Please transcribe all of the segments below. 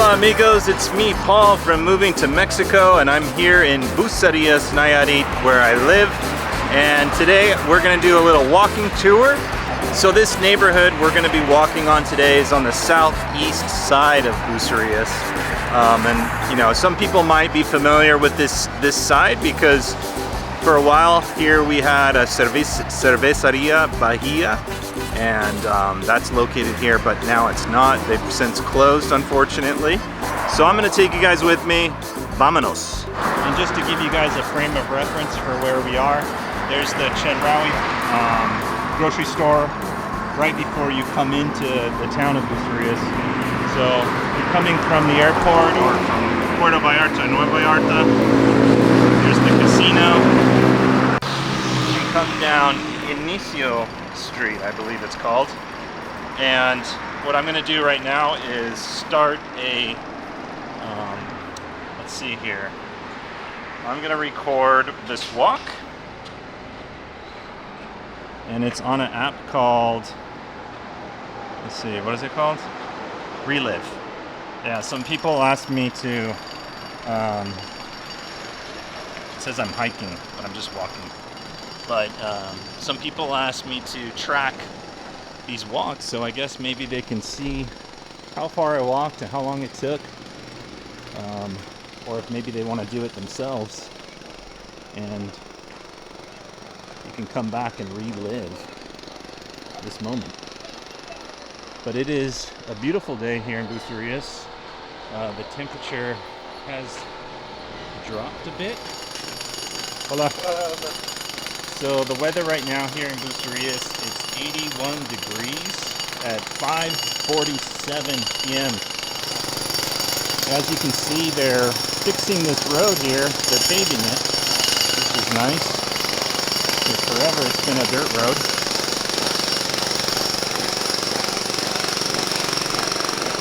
Hola amigos, it's me Paul from Moving to Mexico, and I'm here in Bucerias, Nayarit, where I live. And today we're going to do a little walking tour. So this neighborhood we're going to be walking on today is on the southeast side of Bucerias. And you know, some people might be familiar with this side because for a while here we had a Cerveceria Bahia, and that's located here, but now it's not. They've since closed, unfortunately. So I'm going to take you guys with me. Vámonos. And just to give you guys a frame of reference for where we are, there's the Chenraui grocery store right before you come into the town of Bucerias. So you're coming from the airport or from Puerto Vallarta, Nueva Vallarta. There's the casino. You come down Ino Street, I believe it's called. And what I'm going to do right now is start a, let's see here. I'm going to record this walk. And it's on an app called, let's see, what is it called? Relive. Yeah, some people asked me to, it says I'm hiking, but I'm just walking. But some people asked me to track these walks, so I guess maybe they can see how far I walked and how long it took. Or if maybe they want to do it themselves. And you can come back and relive this moment. But it is a beautiful day here in Bucerias. The temperature has dropped a bit. Hola. So the weather right now here in Bucerias is 81 degrees at 5:47 p.m. As you can see, they're fixing this road here. They're paving it, which is nice. Forever it's been a dirt road.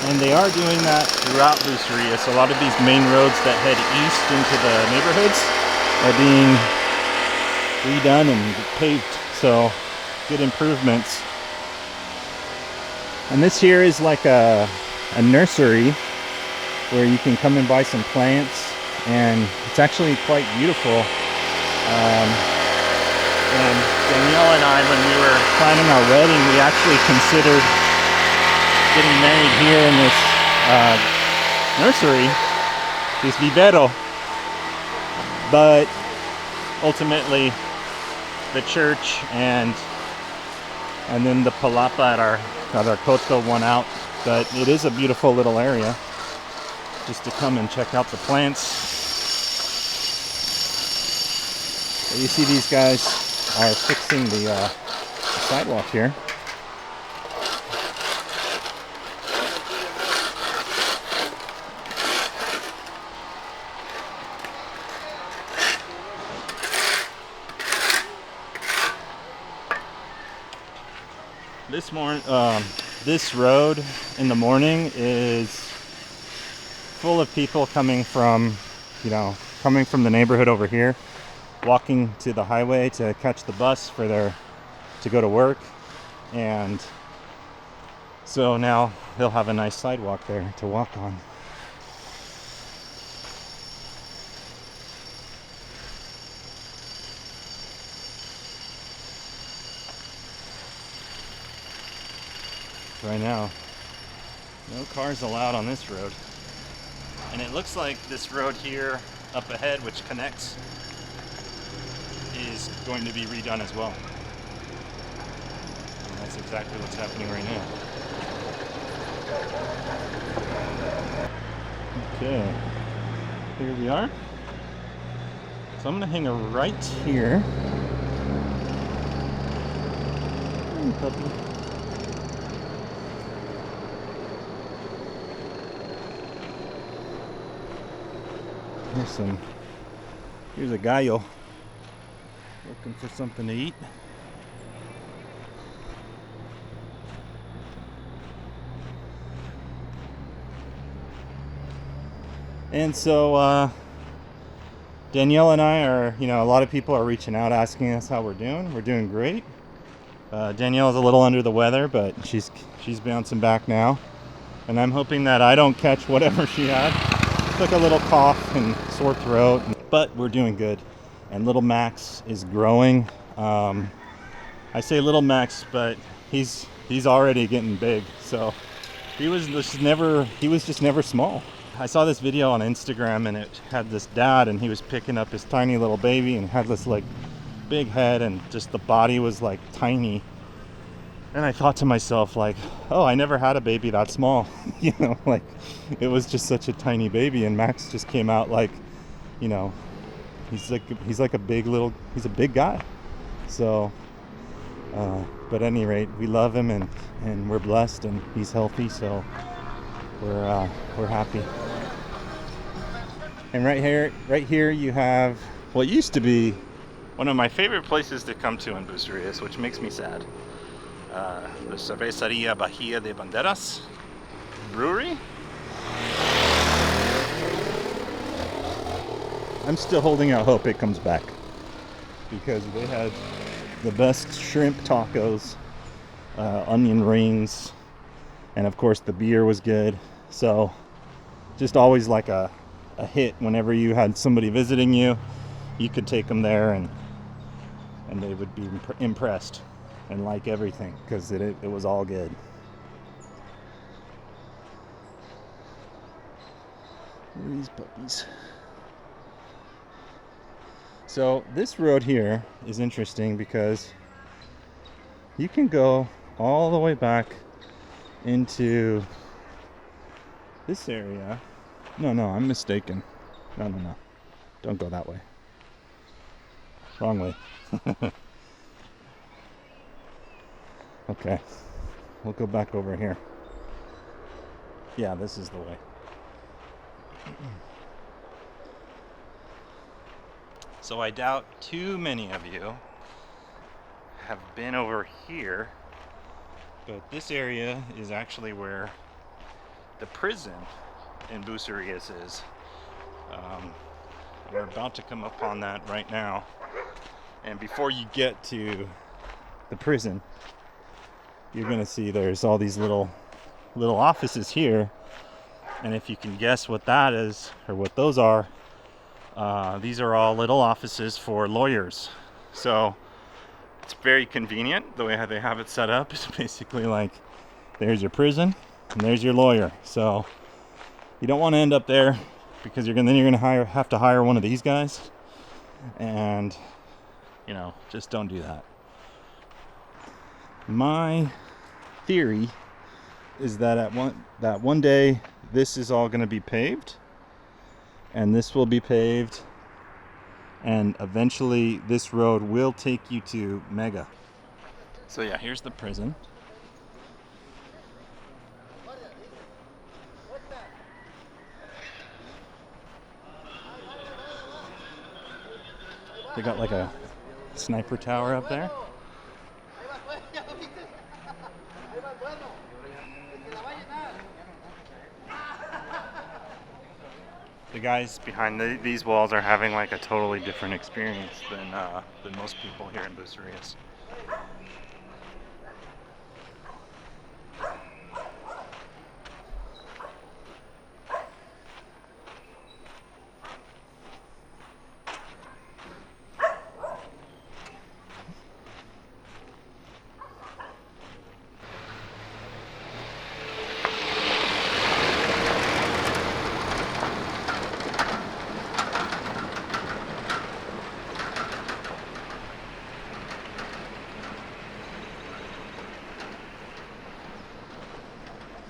And they are doing that throughout Bucerias. A lot of these main roads that head east into the neighborhoods are being redone and paved, so good improvements. And this here is like a nursery where you can come and buy some plants, and it's actually quite beautiful. And Danielle and I, when we were planning our wedding, we actually considered getting married here in this nursery, this vivero. But ultimately, the church and then the palapa at our koto won out. But it is a beautiful little area just to come and check out the plants. So you see these guys are fixing the sidewalk here. This road in the morning is full of people coming from the neighborhood over here, walking to the highway to catch the bus to go to work. And so now they'll have a nice sidewalk there to walk on. Right now, no cars allowed on this road. And it looks like this road here up ahead, which connects, is going to be redone as well. And that's exactly what's happening right now. Okay, here we are. So I'm gonna hang her right here. Hey, puppy. Here's a gallo looking for something to eat. And so Danielle and I are, a lot of people are reaching out asking us how we're doing. We're doing great. Danielle's a little under the weather, but she's bouncing back now. and I'm hoping that I don't catch whatever she had. Took a little cough and sore throat, but we're doing good. And little Max is growing. I say little Max, but he's already getting big. So he was just never small. I saw this video on Instagram, and it had this dad, and he was picking up his tiny little baby, and had this like big head, and just the body was like tiny. And I thought to myself, like, oh, I never had a baby that small. You know, like, it was just such a tiny baby, and Max just came out like, you know, he's like a big guy. So but at any rate, we love him, and we're blessed, and he's healthy, so we're happy. And right here you have what used to be one of my favorite places to come to in Bucerias, which makes me sad. The Cervecería Bahía de Banderas brewery. I'm still holding out hope it comes back, because they had the best shrimp tacos, onion rings, and of course the beer was good. So just always like a hit whenever you had somebody visiting you. You could take them there, and they would be impressed and like everything, because it was all good. These puppies. So this road here is interesting because you can go all the way back into this area. No, I'm mistaken. No. Don't go that way. Wrong way. Okay. We'll go back over here. Yeah, this is the way. So I doubt too many of you have been over here, but this area is actually where the prison in Bucerias is. We're about to come up on that right now. And before you get to the prison, you're gonna see there's all these little offices here. And if you can guess what that is, or what those are, these are all little offices for lawyers. So it's very convenient the way they have it set up. It's basically like, there's your prison and there's your lawyer. So you don't want to end up there, because you're gonna have to hire one of these guys, and you know, just don't do that. My theory is that one day this is all going to be paved, and this will be paved, and eventually this road will take you to Mega. So yeah, here's the prison. They got like a sniper tower up there. The guys behind these walls are having like a totally different experience than most people here in Bucerias.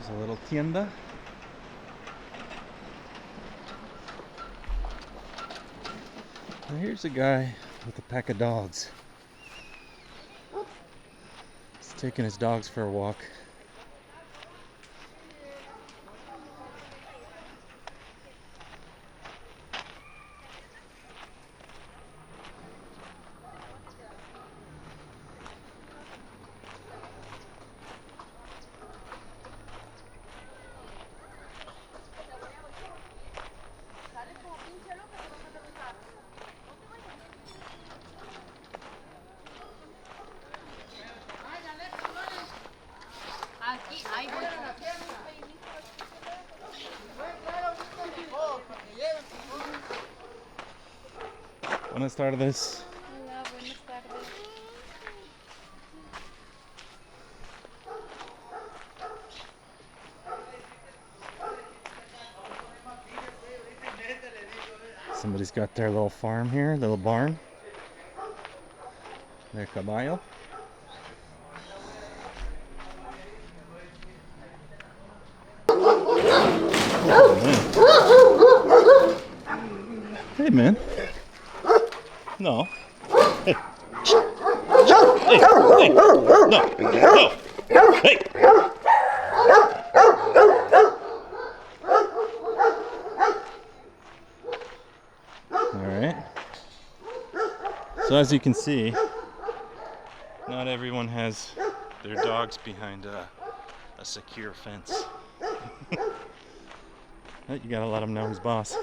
There's a little tienda. And here's a guy with a pack of dogs. He's taking his dogs for a walk. Buenas tardes. Hola, buenas tardes. Somebody's got their little farm here, little barn. Their caballo. Oh, man. Hey, man. No. Hey. Hey. Hey. No. No. Hey. Alright. So as you can see, not everyone has their dogs behind a secure fence. But you gotta let them know who's boss.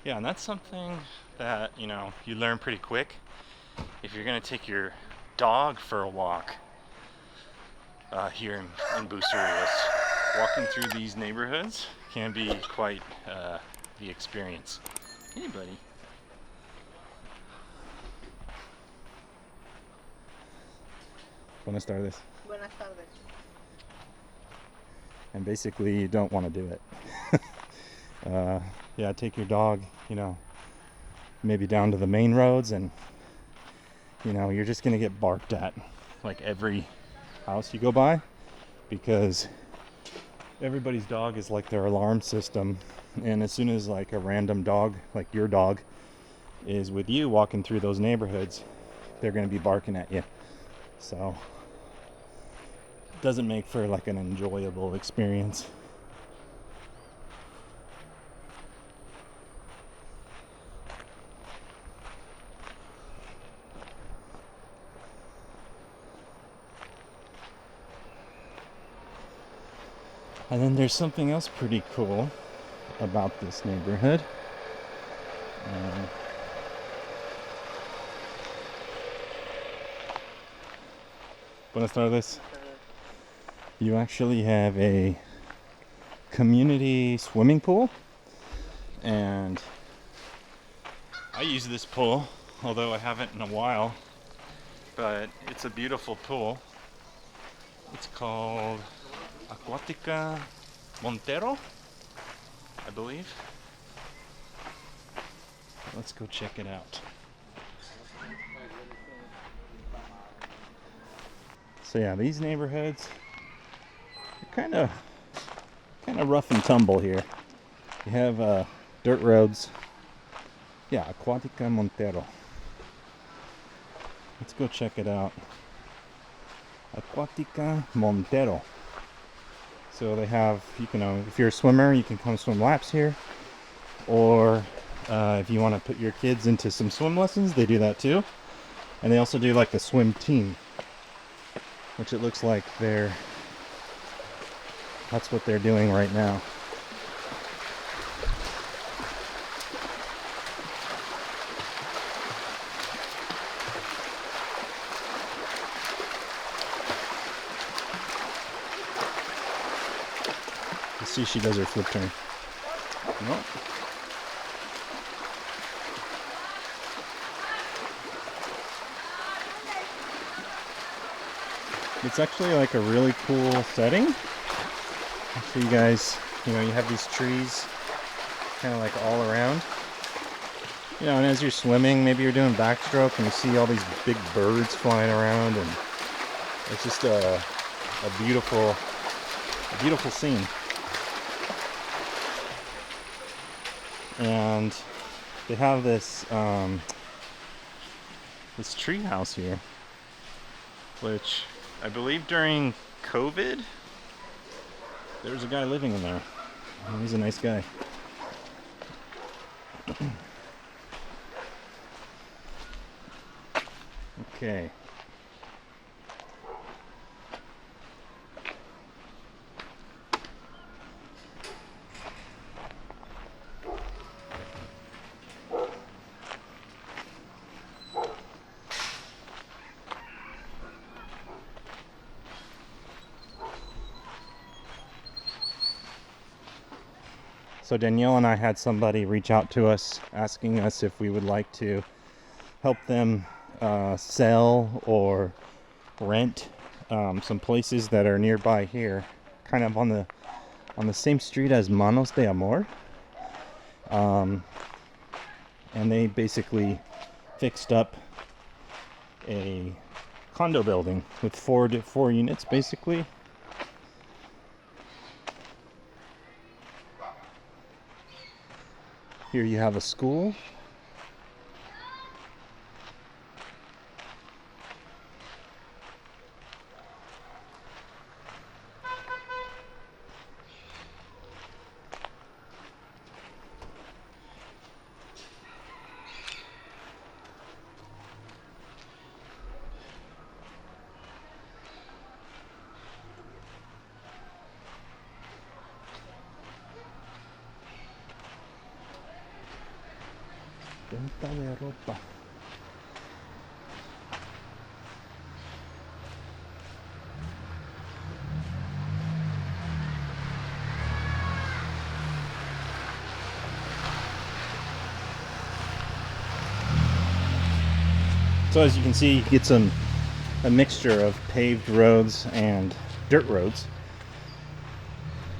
Yeah, and that's something that, you know, you learn pretty quick. If you're gonna take your dog for a walk here in Bucerias, walking through these neighborhoods can be quite the experience. Hey, buddy. Buenas tardes. Buenas tardes. And basically, you don't want to do it. Yeah, take your dog, you know, maybe down to the main roads, and you know, you're just gonna get barked at like every house you go by, because everybody's dog is like their alarm system. And as soon as like a random dog, like your dog, is with you walking through those neighborhoods, they're gonna be barking at you. So it doesn't make for like an enjoyable experience. And then there's something else pretty cool about this neighborhood. Buenas tardes. You actually have a community swimming pool, and I use this pool, although I haven't in a while, but it's a beautiful pool. It's called Aquatica Montero, I believe. Let's go check it out. So yeah, these neighborhoods are kind of rough and tumble here. You have dirt roads. Yeah, Aquatica Montero. Let's go check it out. Aquatica Montero. So they have, you know, if you're a swimmer, you can come swim laps here. Or if you want to put your kids into some swim lessons, they do that too. And they also do like the swim team, which it looks like that's what they're doing right now. Let's see if she does her flip turn. Nope. It's actually like a really cool setting. So you guys, you know, you have these trees kind of like all around. You know, and as you're swimming, maybe you're doing backstroke and you see all these big birds flying around, and it's just a beautiful scene. And they have this this tree house here, which I believe during COVID there was a guy living in there. He's a nice guy. Okay. So Danielle and I had somebody reach out to us asking us if we would like to help them sell or rent some places that are nearby here, kind of on the same street as Manos de Amor. And they basically fixed up a condo building with four units basically. Here you have a school. Venta de ropa. So as you can see, you get a mixture of paved roads and dirt roads.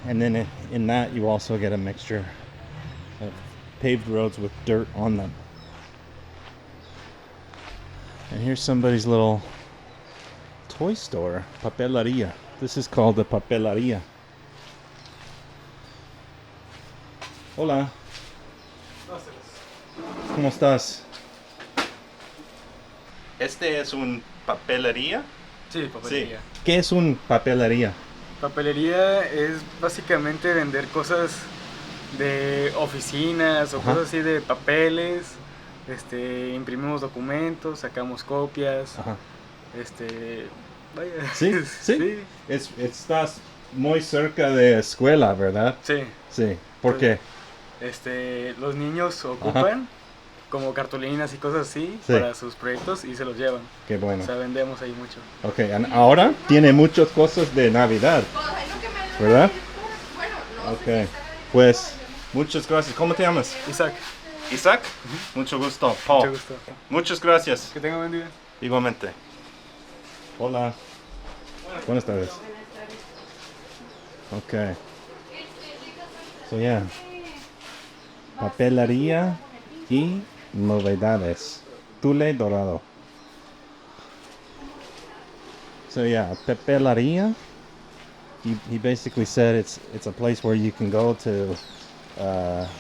And then in that you also get a mixture of paved roads with dirt on them. And here's somebody's little toy store, papeleria. This is called the papeleria. Hola. ¿Cómo estás? Este es un papelería. Sí, papelería. Sí. ¿Qué es un papelería? Papelería es básicamente vender cosas de oficinas o Ajá. cosas así de papeles. Imprimimos documentos, sacamos copias. Ajá. Vaya. Sí, sí. Estás muy cerca de escuela, ¿verdad? Sí. Sí. ¿Por qué? Los niños ocupan como cartulinas y cosas así Sí. para sus proyectos y se los llevan. Qué bueno. O sea, vendemos ahí mucho. Ok, ahora tiene muchas cosas de Navidad, ¿verdad? Ok, pues muchas gracias. ¿Cómo te llamas? Isaac, Isaac. Mucho gusto, Paul. mucho gusto. Muchas gracias. Que tenga buen día. Igualmente. Hola. Buenas tardes. Ok. So yeah. Papelería y novedades. Tule dorado. So yeah, papelería. He basically said it's a place where you can go to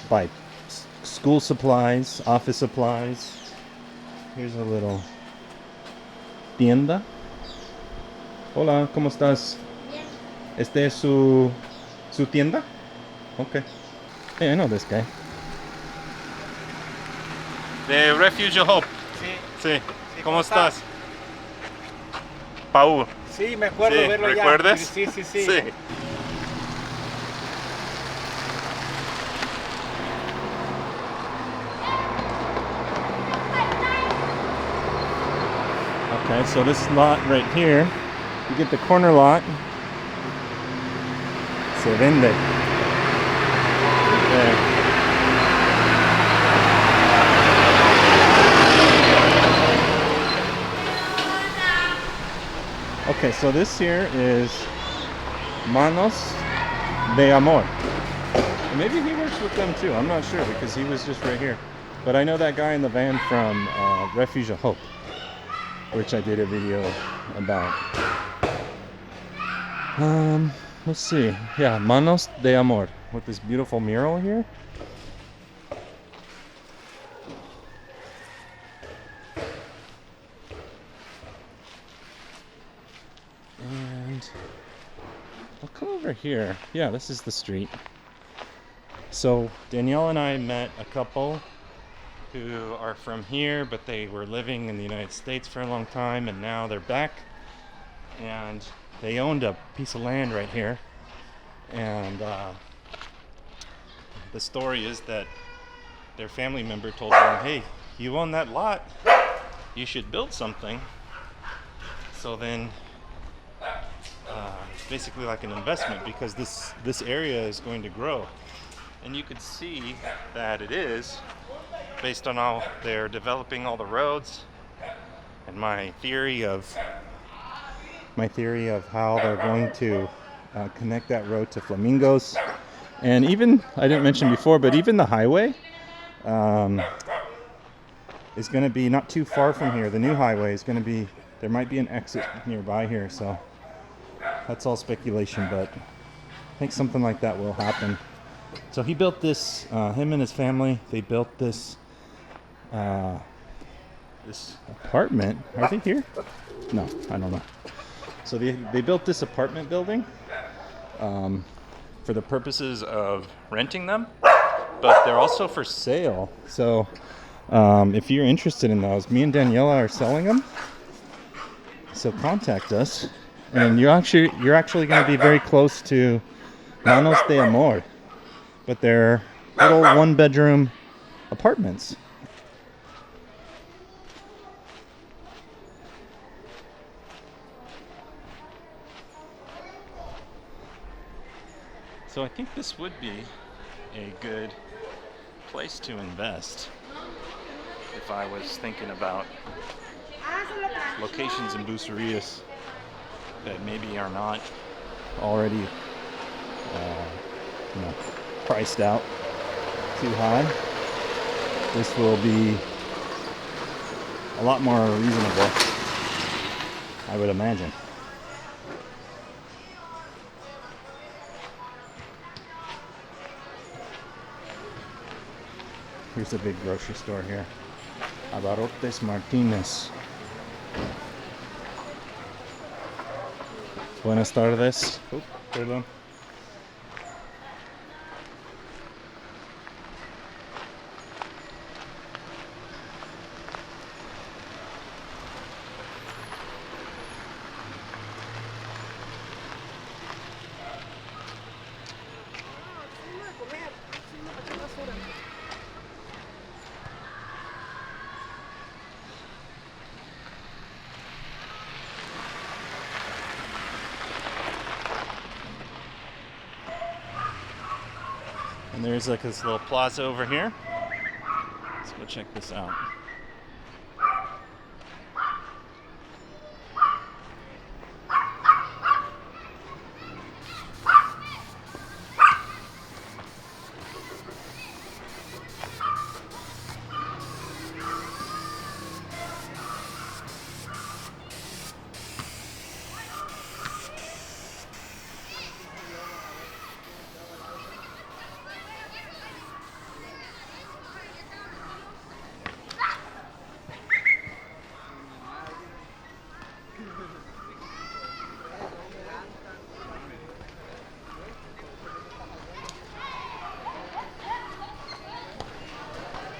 buy school supplies, office supplies. Here's a little tienda. Hola, ¿cómo estás? Bien. ¿Este es su tienda? Okay. Hey, I know this guy. De Refuge of Hope. Sí. Sí. ¿Cómo estás? Paul. Sí, me acuerdo Sí, verlo ya. ¿recuerdas? Sí. Sí. Okay, so this lot right here, you get the corner lot. Se vende. Okay. Okay, so this here is Manos de Amor. Maybe he works with them too. I'm not sure because he was just right here. But I know that guy in the van from Refuge of Hope, which I did a video about. Let's see. Yeah, Manos de Amor with this beautiful mural here. And I'll come over here. Yeah, this is the street. So Danielle and I met a couple who are from here, but they were living in the United States for a long time, and now they're back. And they owned a piece of land right here. And the story is that their family member told them, hey, you own that lot, you should build something. So then it's basically like an investment because this area is going to grow. And you could see that it is, based on how they're developing all the roads, and my theory of how they're going to connect that road to flamingos. And even, I didn't mention before, but even the highway is going to be not too far from here. The new highway is going to be, there might be an exit nearby here, so that's all speculation, but I think something like that will happen. So he built this, him and his family, they built this this apartment. Are they here? No, I don't know. So they built this apartment building for the purposes of renting them, but they're also for sale. So if you're interested in those, me and Daniela are selling them. So contact us, and you're actually going to be very close to Manos de Amor, but they're little one-bedroom apartments. So I think this would be a good place to invest if I was thinking about locations in Bucerias that maybe are not already priced out too high. This will be a lot more reasonable, I would imagine. Here's a big grocery store here. Abarrotes Martinez. Buenas tardes. Oh, perdón. And there's like this little plaza over here. Let's go check this out.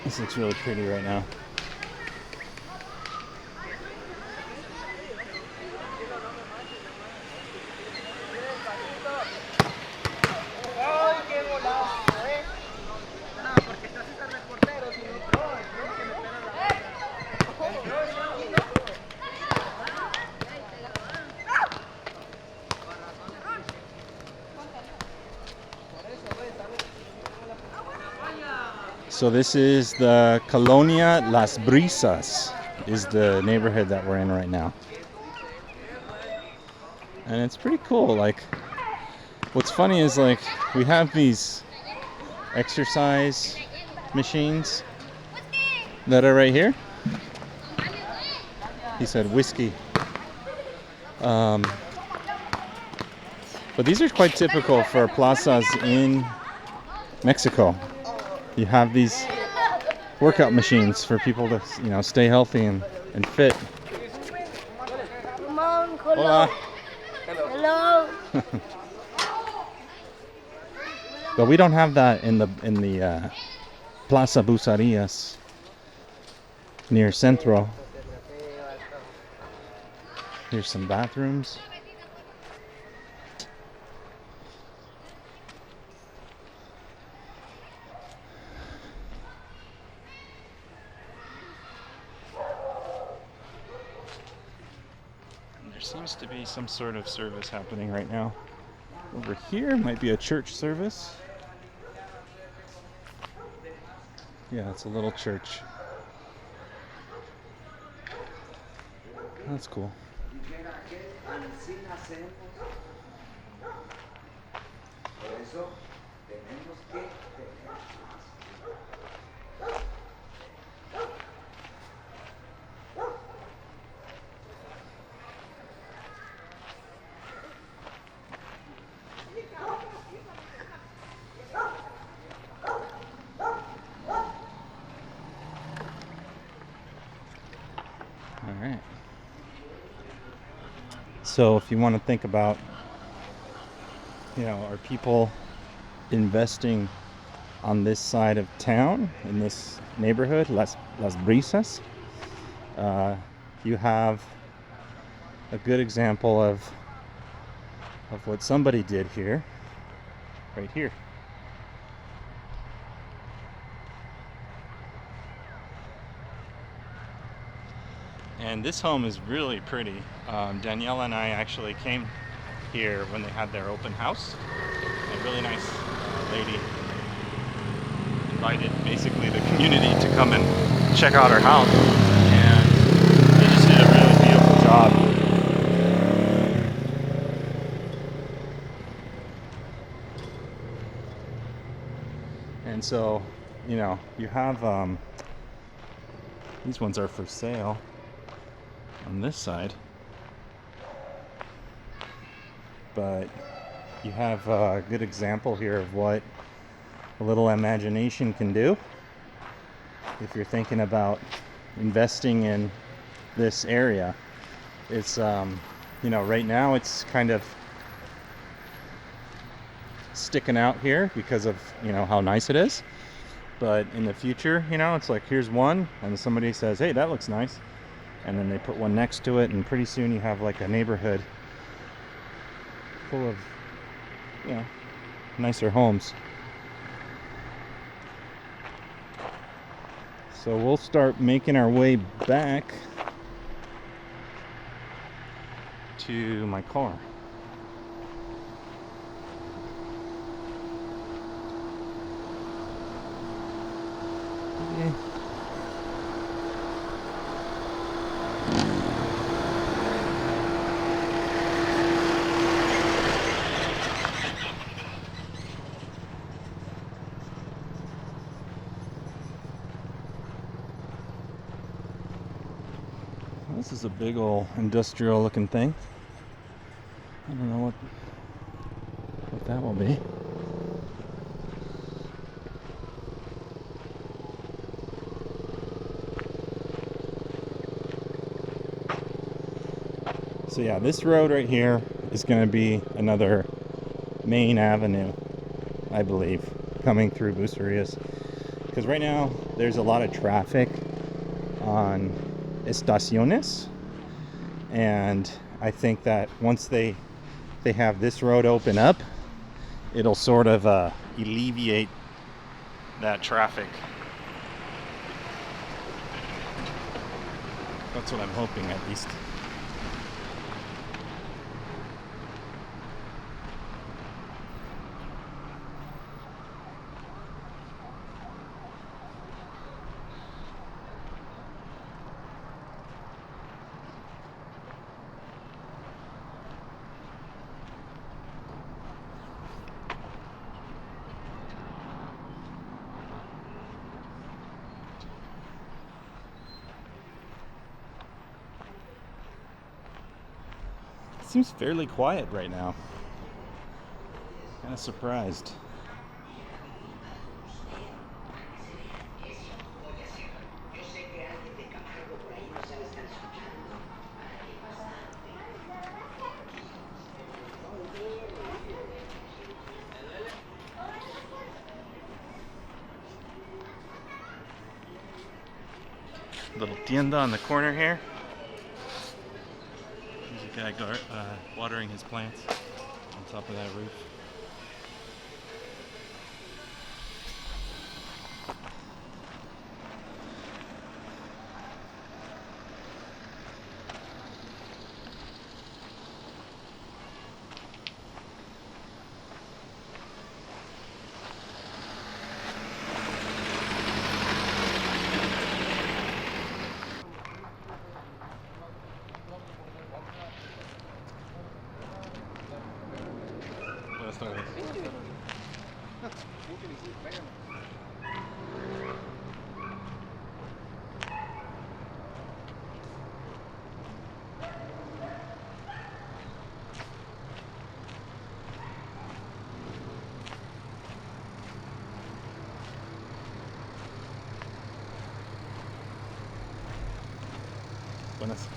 This looks really pretty right now. So this is the Colonia Las Brisas, is the neighborhood that we're in right now. And it's pretty cool. Like, what's funny is, like, we have these exercise machines that are right here. He said whiskey. But these are quite typical for plazas in Mexico. You have these workout machines for people to, stay healthy and fit. Hola. Hello. But we don't have that in the Plaza Bucerias near Centro. Here's some bathrooms. There seems to be some sort of service happening right now. Over here might be a church service. Yeah, it's a little church. That's cool. All right. So if you want to think about, are people investing on this side of town, in this neighborhood, Las Brisas, you have a good example of what somebody did here, right here. And this home is really pretty. Daniela and I actually came here when they had their open house. A really nice lady invited basically the community to come and check out her house. And they just did a really beautiful job. And so, you have, these ones are for sale on this side, but you have a good example here of what a little imagination can do if you're thinking about investing in this area. It's right now it's kind of sticking out here because of how nice it is, but in the future, it's like, here's one, and somebody says, hey, that looks nice, and then they put one next to it, and pretty soon you have like a neighborhood full of nicer homes. So we'll start making our way back to my car. Okay. This is a big old industrial looking thing. I don't know what that will be. So yeah, this road right here is going to be another main avenue, I believe, coming through Bucerias. Because right now there's a lot of traffic on Estaciones, and I think that once they have this road open up, it'll sort of alleviate that traffic. That's what I'm hoping, at least. Seems fairly quiet right now. Kind of surprised. Little tienda on the corner here. There's a guy watering his plants on top of that roof. Buenas.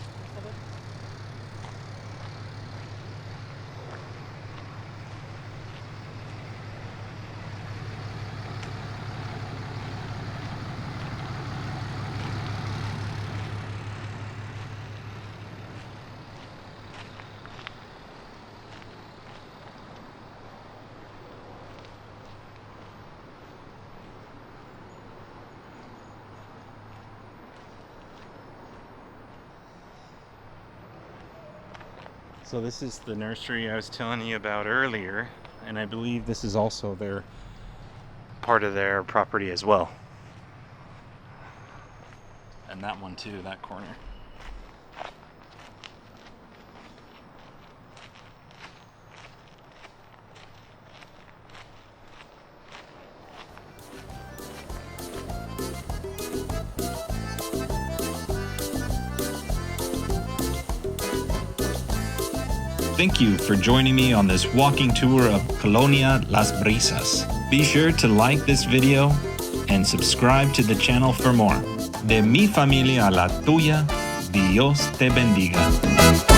So this is the nursery I was telling you about earlier, and I believe this is also their part of their property as well. And that one too, that corner. Thank you for joining me on this walking tour of Colonia Las Brisas. Be sure to like this video and subscribe to the channel for more. De mi familia a la tuya, Dios te bendiga.